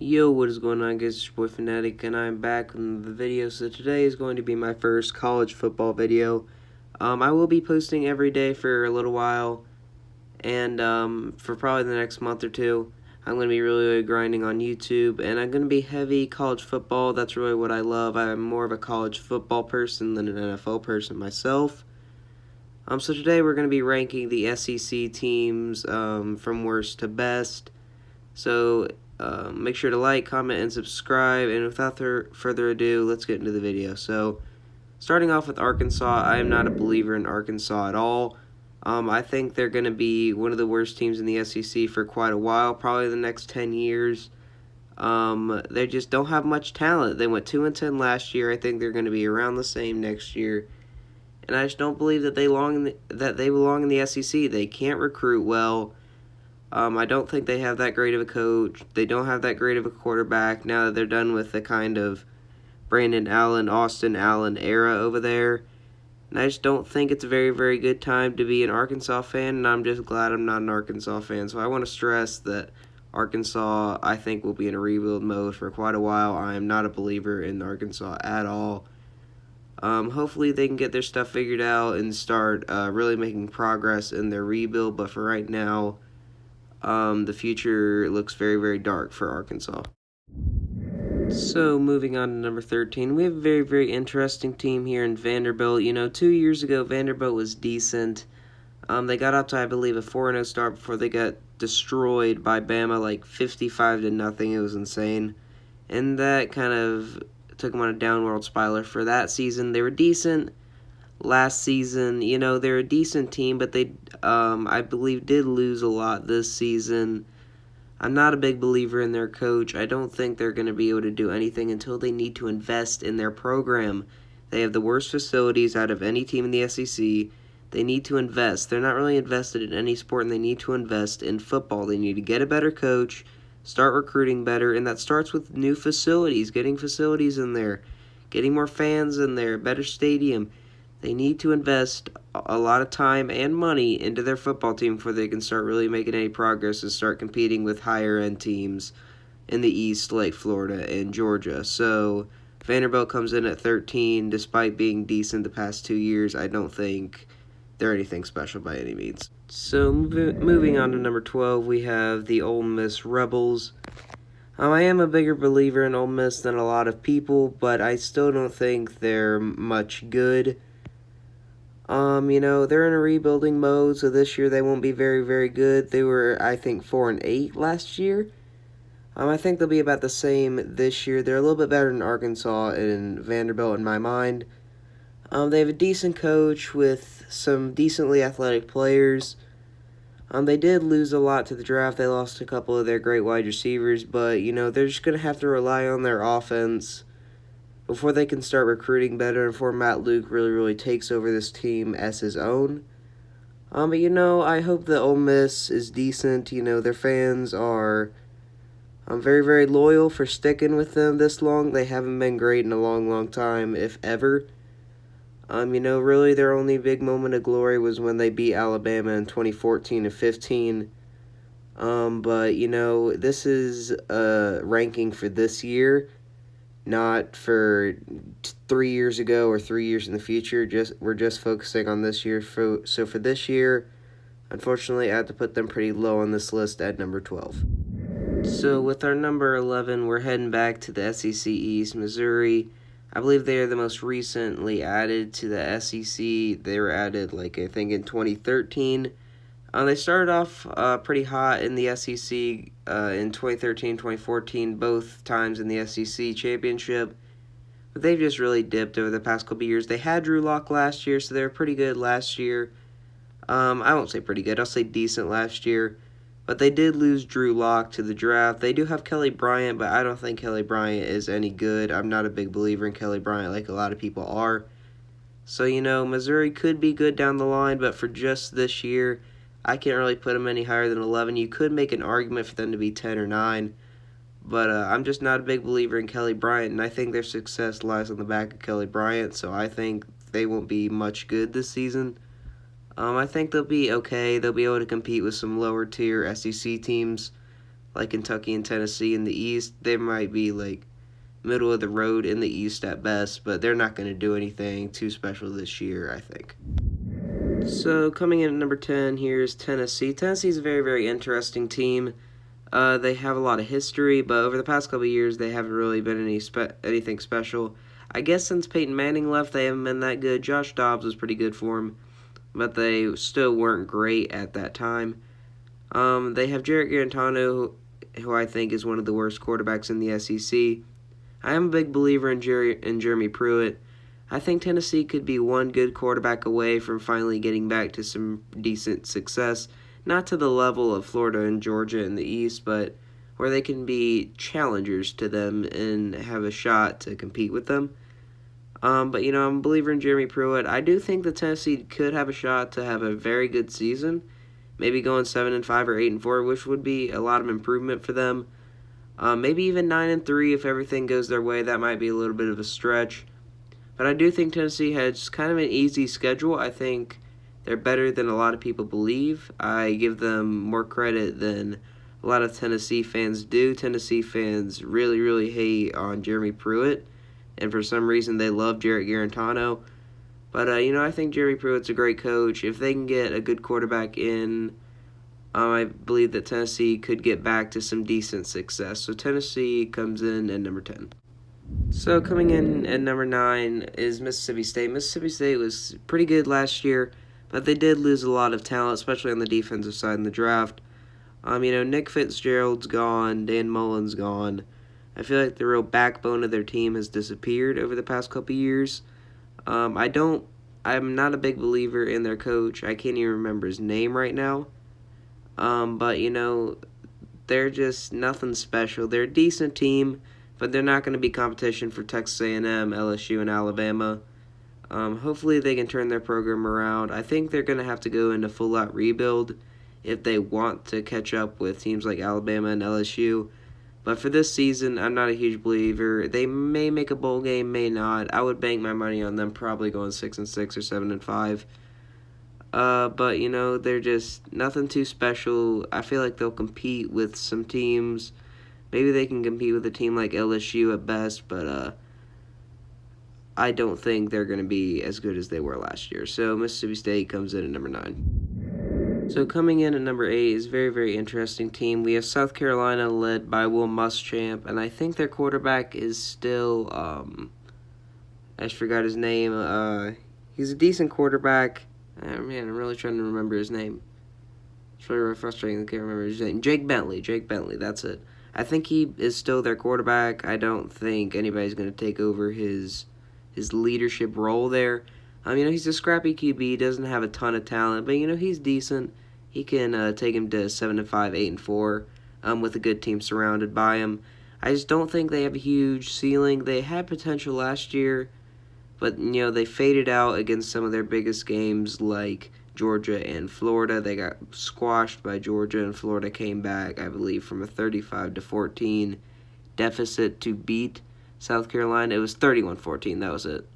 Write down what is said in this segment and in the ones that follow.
Yo, what is going on, guys? It's your boy Fanatic, and I'm back with the video. So today is going to be my first college football video. I will be posting every day for a little while, and for probably the next month or two. I'm going to be really grinding on YouTube, and I'm going to be heavy college football. That's really what I love. I'm more of a college football person than an NFL person myself. So today we're going to be ranking the SEC teams from worst to best. So make sure to like, comment, and subscribe. And without further ado, let's get into the video. So starting off with Arkansas, I am not a believer in Arkansas at all. I think they're going to be one of the worst teams in the SEC for quite a while, probably the next 10 years. They just don't have much talent. They went 2-10 last year. I think they're going to be around the same next year. And I just don't believe that they belong in the SEC. They can't recruit well. I don't think they have that great of a coach. They don't have that great of a quarterback now that they're done with the kind of Brandon Allen, Austin Allen era over there. And I just don't think it's a very, very good time to be an Arkansas fan, and I'm just glad I'm not an Arkansas fan. So I want to stress that Arkansas, I think, will be in a rebuild mode for quite a while. I am not a believer in Arkansas at all. Hopefully they can get their stuff figured out and start really making progress in their rebuild, but for right now, the future looks very, very dark for Arkansas. So, moving on to number 13, we have a very, very interesting team here in Vanderbilt. 2 years ago, Vanderbilt was decent. They got up to, I believe, a 4-0 start before they got destroyed by Bama, like 55-0. It was insane. And that kind of took them on a downward spiral for that season. They were decent last season. They're a decent team, but they, I believe, did lose a lot this season. I'm not a big believer in their coach. I don't think they're going to be able to do anything until they need to invest in their program. They have the worst facilities out of any team in the SEC. They need to invest. They're not really invested in any sport, and they need to invest in football. They need to get a better coach, start recruiting better, and that starts with new facilities, getting facilities in there, getting more fans in there, better stadium. They need to invest a lot of time and money into their football team before they can start really making any progress and start competing with higher-end teams in the East like Florida and Georgia. So Vanderbilt comes in at 13. Despite being decent the past 2 years, I don't think they're anything special by any means. So moving on to number 12, we have the Ole Miss Rebels. I am a bigger believer in Ole Miss than a lot of people, but I still don't think they're much good. They're in a rebuilding mode, so this year they won't be very, very good. They were, I think, 4-8 last year. I think they'll be about the same this year. They're a little bit better than Arkansas and Vanderbilt in my mind. They have a decent coach with some decently athletic players. They did lose a lot to the draft. They lost a couple of their great wide receivers, but, they're just going to have to rely on their offense before they can start recruiting better and before Matt Luke really, really takes over this team as his own. But, I hope that Ole Miss is decent. Their fans are very, very loyal for sticking with them this long. They haven't been great in a long, long time, if ever. Really their only big moment of glory was when they beat Alabama in 2014 and 15. But, this is a ranking for this year, not for 3 years ago or 3 years in the future. We're just focusing on this year. So for this year, unfortunately, I have to put them pretty low on this list at number 12. So with our number 11, we're heading back to the SEC East, Missouri. I believe they are the most recently added to the SEC. They were added, I think, in 2013. They started off pretty hot in the SEC in 2013, 2014, both times in the SEC championship. But they've just really dipped over the past couple years. They had Drew Lock last year, so they were pretty good last year. I won't say pretty good. I'll say decent last year. But they did lose Drew Lock to the draft. They do have Kelly Bryant, but I don't think Kelly Bryant is any good. I'm not a big believer in Kelly Bryant like a lot of people are. So, Missouri could be good down the line, but for just this year, I can't really put them any higher than 11. You could make an argument for them to be 10 or 9, but I'm just not a big believer in Kelly Bryant, and I think their success lies on the back of Kelly Bryant, so I think they won't be much good this season. I think they'll be okay. They'll be able to compete with some lower-tier SEC teams like Kentucky and Tennessee in the East. They might be like middle of the road in the East at best, but they're not going to do anything too special this year, I think. So coming in at number 10 here is Tennessee. Tennessee's a very, very interesting team. They have a lot of history, but over the past couple of years, they haven't really been anything special. I guess since Peyton Manning left, they haven't been that good. Josh Dobbs was pretty good for them, but they still weren't great at that time. They have Jarrett Garantano, who I think is one of the worst quarterbacks in the SEC. I am a big believer in Jeremy Pruitt. I think Tennessee could be one good quarterback away from finally getting back to some decent success. Not to the level of Florida and Georgia in the East, but where they can be challengers to them and have a shot to compete with them. But, I'm a believer in Jeremy Pruitt. I do think that Tennessee could have a shot to have a very good season, maybe going 7-5 or 8-4, which would be a lot of improvement for them. Maybe even 9-3 if everything goes their way. That might be a little bit of a stretch. But I do think Tennessee has kind of an easy schedule. I think they're better than a lot of people believe. I give them more credit than a lot of Tennessee fans do. Tennessee fans really, really hate on Jeremy Pruitt, and for some reason they love Jarrett Garantano. But, I think Jeremy Pruitt's a great coach. If they can get a good quarterback in, I believe that Tennessee could get back to some decent success. So Tennessee comes in at number 10. So coming in at number 9 is Mississippi State. Mississippi State was pretty good last year, but they did lose a lot of talent, especially on the defensive side in the draft. Nick Fitzgerald's gone, Dan Mullen's gone. I feel like the real backbone of their team has disappeared over the past couple years. I'm not a big believer in their coach. I can't even remember his name right now. But they're just nothing special. They're a decent team, but they're not going to be competition for Texas A&M, LSU, and Alabama. Hopefully they can turn their program around. I think they're going to have to go into full-out rebuild if they want to catch up with teams like Alabama and LSU. But for this season, I'm not a huge believer. They may make a bowl game, may not. I would bank my money on them probably going 6-6 or 7-5. But, they're just nothing too special. I feel like they'll compete with some teams. Maybe they can compete with a team like LSU at best, but I don't think they're going to be as good as they were last year. So Mississippi State comes in at number 9. So coming in at number 8 is a very, very interesting team. We have South Carolina led by Will Muschamp, and I think their quarterback is still, I just forgot his name. He's a decent quarterback. I'm really trying to remember his name. It's really frustrating. I can't remember his name. Jake Bentley, that's it. I think he is still their quarterback. I don't think anybody's going to take over his leadership role there. He's a scrappy QB, doesn't have a ton of talent, but, he's decent. He can take him to 7-5, 8-4, with a good team surrounded by him. I just don't think they have a huge ceiling. They had potential last year, but, they faded out against some of their biggest games like Georgia and Florida. They got squashed by Georgia, and Florida came back, I believe, from a 35-14 deficit to beat South Carolina. It was 31-14, that was it.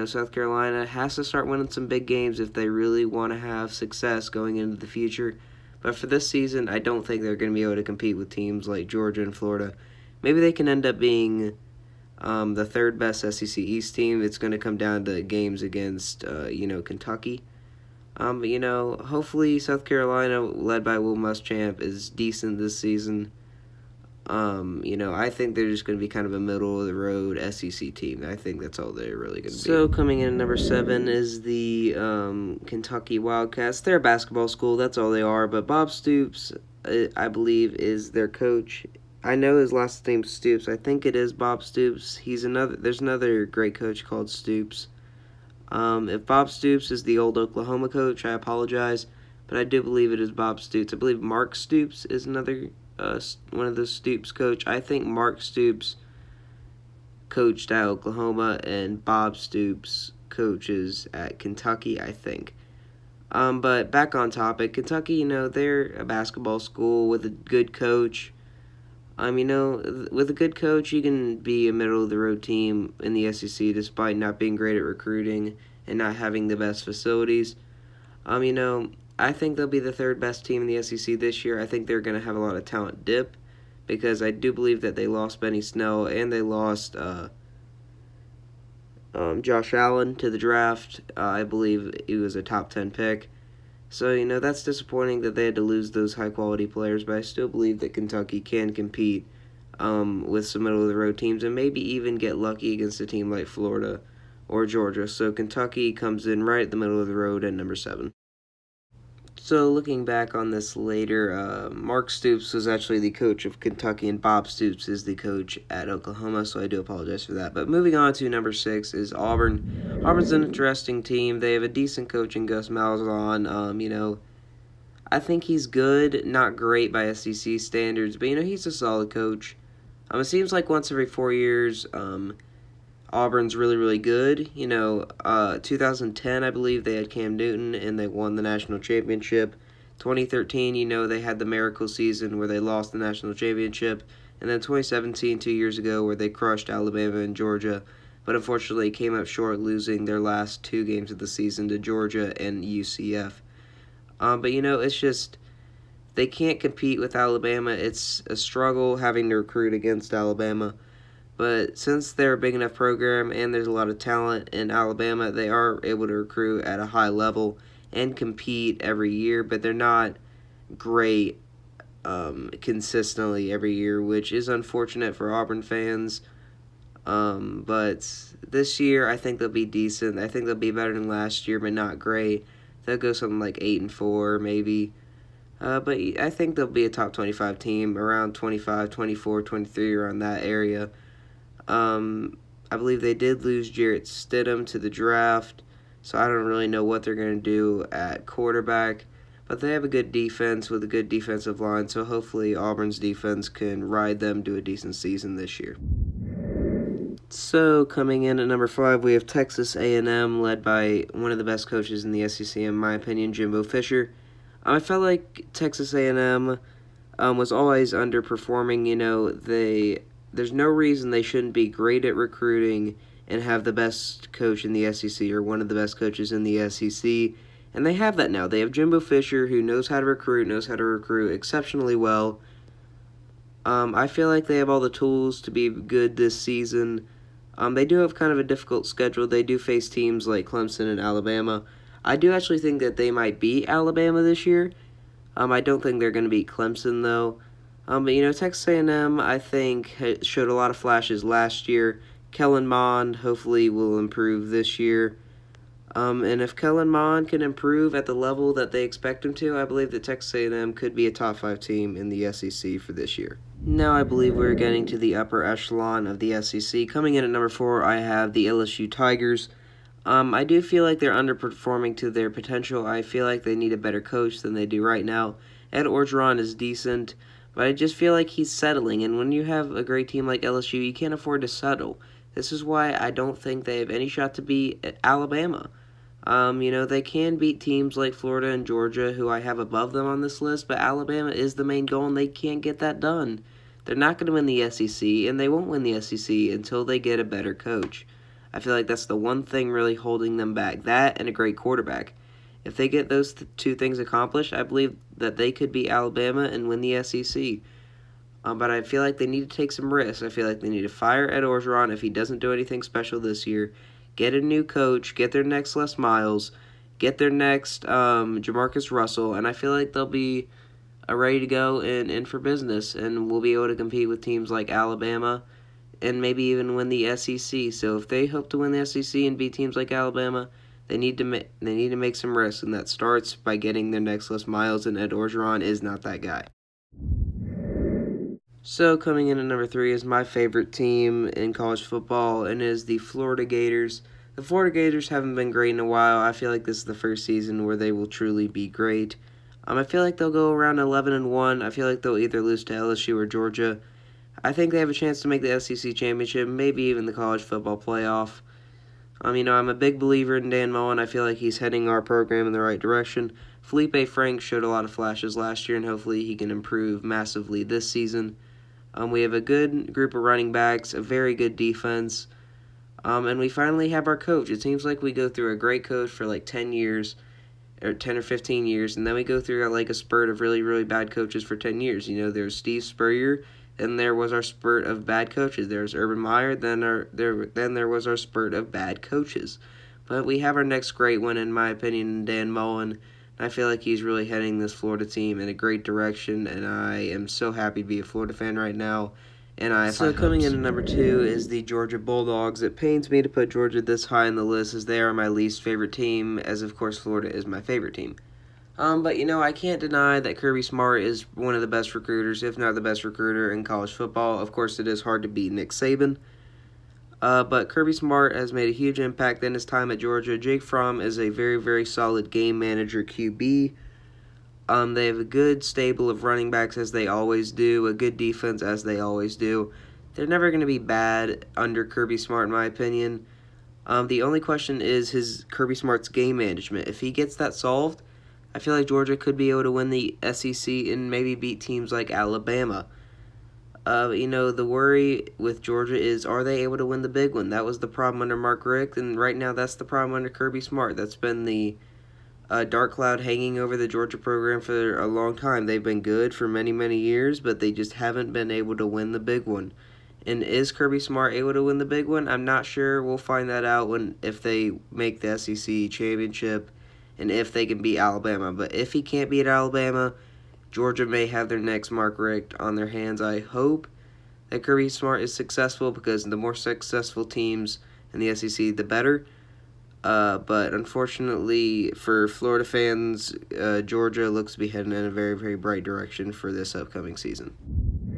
South Carolina has to start winning some big games if they really want to have success going into the future. But for this season, I don't think they're going to be able to compete with teams like Georgia and Florida. Maybe they can end up being the third best SEC East team. It's going to come down to games against, Kentucky. Hopefully South Carolina, led by Will Muschamp, is decent this season. I think they're just going to be kind of a middle-of-the-road SEC team. I think that's all they're really going to be. So coming in at number 7 is the Kentucky Wildcats. They're a basketball school. That's all they are. But Bob Stoops, I believe, is their coach. I know his last name's Stoops. I think it is Bob Stoops. There's another great coach called Stoops. If Bob Stoops is the old Oklahoma coach, I apologize. But I do believe it is Bob Stoops. I believe Mark Stoops is another one of the Stoops coach. I think Mark Stoops coached at Oklahoma and Bob Stoops coaches at Kentucky, I think. But back on topic, Kentucky, they're a basketball school with a good coach. With a good coach, you can be a middle-of-the-road team in the SEC despite not being great at recruiting and not having the best facilities. I think they'll be the third best team in the SEC this year. I think they're going to have a lot of talent dip because I do believe that they lost Benny Snell and they lost Josh Allen to the draft. I believe he was a top 10 pick. So, that's disappointing that they had to lose those high-quality players, but I still believe that Kentucky can compete with some middle-of-the-road teams and maybe even get lucky against a team like Florida or Georgia. So Kentucky comes in right at the middle of the road at number 7. So looking back on this later, Mark Stoops was actually the coach of Kentucky, and Bob Stoops is the coach at Oklahoma, so I do apologize for that. But moving on to number 6 is Auburn. Auburn's an interesting team. They have a decent coach in Gus Malzahn. I think he's good, not great by SEC standards, but, he's a solid coach. It seems like once every 4 years, Auburn's really, really good. 2010, I believe, they had Cam Newton, and they won the national championship. 2013, they had the miracle season where they lost the national championship. And then 2017, 2 years ago, where they crushed Alabama and Georgia, but unfortunately came up short, losing their last 2 games of the season to Georgia and UCF. But, it's just they can't compete with Alabama. It's a struggle having to recruit against Alabama. But since they're a big enough program and there's a lot of talent in Alabama, they are able to recruit at a high level and compete every year, but they're not great consistently every year, which is unfortunate for Auburn fans. But this year, I think they'll be decent. I think they'll be better than last year, but not great. They'll go something like 8-4, maybe. But I think they'll be a top 25 team, around 25, 24, 23, around that area. I believe they did lose Jarrett Stidham to the draft, so I don't really know what they're going to do at quarterback. But they have a good defense with a good defensive line, so hopefully Auburn's defense can ride them to a decent season this year. So coming in at number 5, we have Texas A&M, led by one of the best coaches in the SEC, in my opinion, Jimbo Fisher. I felt like Texas A&M was always underperforming. There's no reason they shouldn't be great at recruiting and have the best coach in the SEC or one of the best coaches in the SEC. And they have that now. They have Jimbo Fisher, who knows how to recruit exceptionally well. I feel like they have all the tools to be good this season. They do have kind of a difficult schedule. They do face teams like Clemson and Alabama. I do actually think that they might beat Alabama this year. I don't think they're going to beat Clemson, though. But, Texas A&M, I think, showed a lot of flashes last year. Kellen Mond hopefully will improve this year. And if Kellen Mond can improve at the level that they expect him to, I believe that Texas A&M could be a top 5 team in the SEC for this year. Now I believe we're getting to the upper echelon of the SEC. Coming in at number 4, I have the LSU Tigers. I do feel like they're underperforming to their potential. I feel like they need a better coach than they do right now. Ed Orgeron is decent, but I just feel like he's settling, and when you have a great team like LSU, you can't afford to settle. This is why I don't think they have any shot to beat Alabama. They can beat teams like Florida and Georgia, who I have above them on this list, but Alabama is the main goal, and they can't get that done. They're not going to win the SEC, and they won't win the SEC until they get a better coach. I feel like that's the one thing really holding them back, that and a great quarterback. If they get those 2 things accomplished, I believe that they could beat Alabama and win the SEC. But I feel like they need to take some risks. I feel like they need to fire Ed Orgeron if he doesn't do anything special this year. Get a new coach, get their next Les Miles, get their next Jamarcus Russell, and I feel like they'll be ready to go and in for business, and we'll be able to compete with teams like Alabama and maybe even win the SEC. So if they hope to win the SEC and beat teams like Alabama, they need to make some risks, and that starts by getting their next Les Miles, and Ed Orgeron is not that guy. So coming in at number 3 is my favorite team in college football, and is the Florida Gators. The Florida Gators haven't been great in a while. I feel like this is the first season where they will truly be great. I feel like they'll go around 11-1. I feel like they'll either lose to LSU or Georgia. I think they have a chance to make the SEC championship, maybe even the college football playoff. I'm a big believer in Dan Mullen. I feel like he's heading our program in the right direction. Felipe Franks showed a lot of flashes last year, and hopefully he can improve massively this season. We have a good group of running backs, a very good defense, and we finally have our coach. It seems like we go through a great coach for like 10 years, or 10 or 15 years, and then we go through like a spurt of really, really bad coaches for 10 years. You know, there's Steve Spurrier, then there was our spurt of bad coaches. There was Urban Meyer, then there was our spurt of bad coaches. But we have our next great one, in my opinion, Dan Mullen. I feel like he's really heading this Florida team in a great direction, and I am so happy to be a Florida fan right now. And so coming in at number 2 is the Georgia Bulldogs. It pains me to put Georgia this high on the list, as they are my least favorite team, as of course Florida is my favorite team. But you know, I can't deny that Kirby Smart is one of the best recruiters, if not the best recruiter in college football. Of course, it is hard to beat Nick Saban. But Kirby Smart has made a huge impact in his time at Georgia. Jake Fromm is a very, very solid game manager QB. They have a good stable of running backs, as they always do, a good defense, as they always do. They're never going to be bad under Kirby Smart, in my opinion. The only question is Kirby Smart's game management. If he gets that solved, I feel like Georgia could be able to win the SEC and maybe beat teams like Alabama. You know, the worry with Georgia is, are they able to win the big one? That was the problem under Mark Richt, and right now that's the problem under Kirby Smart. That's been the dark cloud hanging over the Georgia program for a long time. They've been good for many, many years, but they just haven't been able to win the big one. And is Kirby Smart able to win the big one? I'm not sure. We'll find that out if they make the SEC championship and if they can beat Alabama. But if he can't beat Alabama, Georgia may have their next Mark Richt on their hands. I hope that Kirby Smart is successful, because the more successful teams in the SEC, the better. But unfortunately for Florida fans, Georgia looks to be heading in a very, very bright direction for this upcoming season.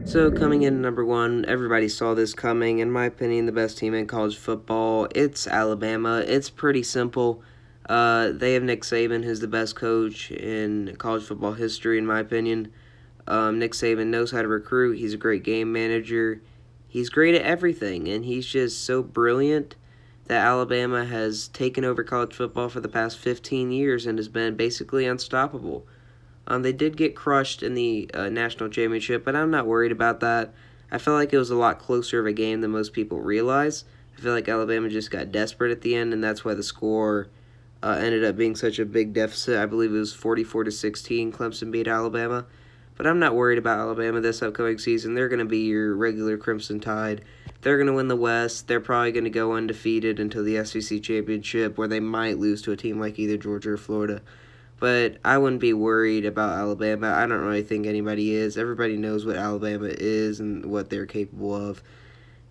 So coming in number 1, everybody saw this coming. In my opinion, the best team in college football, it's Alabama. It's pretty simple. They have Nick Saban, who's the best coach in college football history, in my opinion. Nick Saban knows how to recruit. He's a great game manager. He's great at everything, and he's just so brilliant that Alabama has taken over college football for the past 15 years and has been basically unstoppable. They did get crushed in the national championship, but I'm not worried about that. I felt like it was a lot closer of a game than most people realize. I feel like Alabama just got desperate at the end, and that's why the score ended up being such a big deficit. I believe it was 44-16. Clemson beat Alabama. But I'm not worried about Alabama this upcoming season. They're going to be your regular Crimson Tide. They're going to win the West. They're probably going to go undefeated until the SEC championship, where they might lose to a team like either Georgia or Florida. But I wouldn't be worried about Alabama. I don't really think anybody is. Everybody knows what Alabama is and what they're capable of.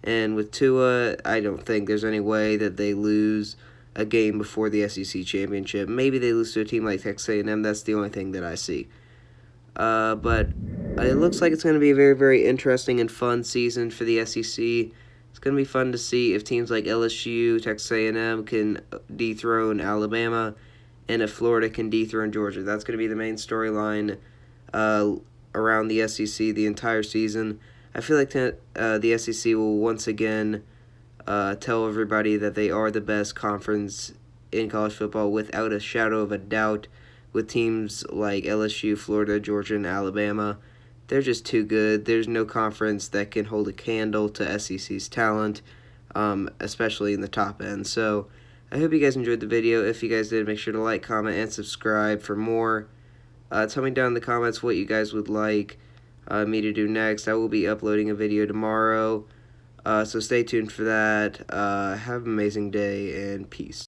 And with Tua, I don't think there's any way that they lose a game before the SEC championship. Maybe they lose to a team like Texas A&M. That's the only thing that I see. But it looks like it's going to be a very, very interesting and fun season for the SEC. It's going to be fun to see if teams like LSU, Texas A&M can dethrone Alabama, and if Florida can dethrone Georgia. That's going to be the main storyline around the SEC the entire season. I feel like the SEC will once again tell everybody that they are the best conference in college football without a shadow of a doubt. With teams like LSU, Florida, Georgia, and Alabama, they're just too good. There's no conference that can hold a candle to SEC's talent, especially in the top end. So I hope you guys enjoyed the video. If you guys did, make sure to like, comment, and subscribe for more. Tell me down in the comments what you guys would like me to do next. I will be uploading a video tomorrow, so stay tuned for that. Have an amazing day, and peace.